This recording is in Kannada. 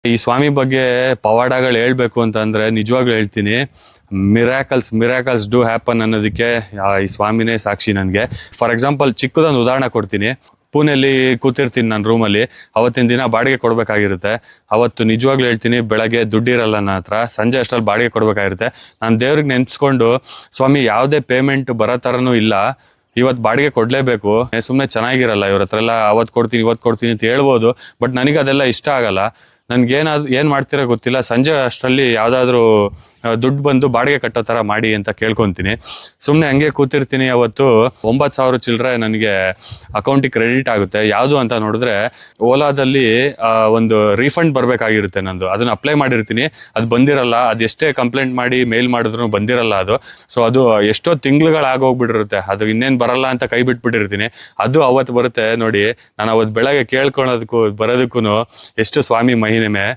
ಈ ಸ್ವಾಮಿ ಬಗ್ಗೆ ಪವಾಡಗಳು ಹೇಳ್ಬೇಕು ಅಂತಂದ್ರೆ ನಿಜವಾಗ್ಲೂ ಹೇಳ್ತೀನಿ. ಮಿರಾಕಲ್ಸ್ ಡೂ ಹ್ಯಾಪನ್ ಅನ್ನೋದಕ್ಕೆ ಈ ಸ್ವಾಮಿನೇ ಸಾಕ್ಷಿ ನನಗೆ. ಫಾರ್ ಎಕ್ಸಾಂಪಲ್ ಚಿಕ್ಕದೊಂದು ಉದಾಹರಣೆ ಕೊಡ್ತೀನಿ. ಪುಣೆಯಲ್ಲಿ ಕೂತಿರ್ತೀನಿ ನಾನು ರೂಮಲ್ಲಿ. ಅವತ್ತಿನ ದಿನ ಬಾಡಿಗೆ ಕೊಡಬೇಕಾಗಿರುತ್ತೆ. ಅವತ್ತು ನಿಜವಾಗ್ಲೂ ಹೇಳ್ತೀನಿ, ಬೆಳಗ್ಗೆ ದುಡ್ಡಿರಲ್ಲ ನನ್ನ ಹತ್ರ. ಸಂಜೆ ಅಷ್ಟರಲ್ಲಿ ಬಾಡಿಗೆ ಕೊಡಬೇಕಾಗಿರುತ್ತೆ. ನಾನು ದೇವ್ರಿಗೆ ನೆನೆಸ್ಕೊಂಡು, ಸ್ವಾಮಿ ಯಾವುದೇ ಪೇಮೆಂಟ್ ಬರೋ ಥರನೂ ಇಲ್ಲ, ಇವತ್ತು ಬಾಡಿಗೆ ಕೊಡಲೇಬೇಕು. ಸುಮ್ಮನೆ ಚೆನ್ನಾಗಿರಲ್ಲ ಇವ್ರ ಹತ್ರ ಎಲ್ಲ ಅವತ್ತು ಕೊಡ್ತೀನಿ ಇವತ್ತು ಕೊಡ್ತೀನಿ ಅಂತ ಹೇಳ್ಬೋದು. ಬಟ್ ನನಗೆ ಅದೆಲ್ಲ ಇಷ್ಟ ಆಗಲ್ಲ. ಏನು ಮಾಡ್ತೀರೋ ಗೊತ್ತಿಲ್ಲ, ಸಂಜೆ ಅಷ್ಟರಲ್ಲಿ ಯಾವುದಾದ್ರೂ ದುಡ್ಡು ಬಂದು ಬಾಡಿಗೆ ಕಟ್ಟೋ ಥರ ಮಾಡಿ ಅಂತ ಕೇಳ್ಕೊತೀನಿ. ಸುಮ್ಮನೆ ಹಂಗೆ ಕೂತಿರ್ತೀನಿ. ಅವತ್ತು 9,000 ಚಿಲ್ಲರೆ ನನಗೆ ಅಕೌಂಟಿಗೆ ಕ್ರೆಡಿಟ್ ಆಗುತ್ತೆ. ಯಾವುದು ಅಂತ ನೋಡಿದ್ರೆ ಓಲಾದಲ್ಲಿ ಒಂದು ರೀಫಂಡ್ ಬರಬೇಕಾಗಿರುತ್ತೆ ನಂದು. ಅದನ್ನು ಅಪ್ಲೈ ಮಾಡಿರ್ತೀನಿ, ಅದು ಬಂದಿರಲ್ಲ. ಅದು ಎಷ್ಟೇ ಕಂಪ್ಲೇಂಟ್ ಮಾಡಿ ಮೇಲ್ ಮಾಡಿದ್ರು ಬಂದಿರಲ್ಲ ಅದು. ಸೊ ಅದು ಎಷ್ಟೋ ತಿಂಗಳುಗಳಾಗೋಗ್ಬಿಟ್ಟಿರುತ್ತೆ. ಅದು ಇನ್ನೇನು ಬರಲ್ಲ ಅಂತ ಕೈ ಬಿಟ್ಬಿಟ್ಟಿರ್ತೀನಿ. ಅದು ಅವತ್ತು ಬರುತ್ತೆ ನೋಡಿ. ನಾನು ಅವತ್ತು ಬೆಳಗ್ಗೆ ಕೇಳ್ಕೊಳೋದಕ್ಕೂ ಬರೋದಕ್ಕೂ ಎಷ್ಟು ಸ್ವಾಮಿ ಮಹಿಮೆ.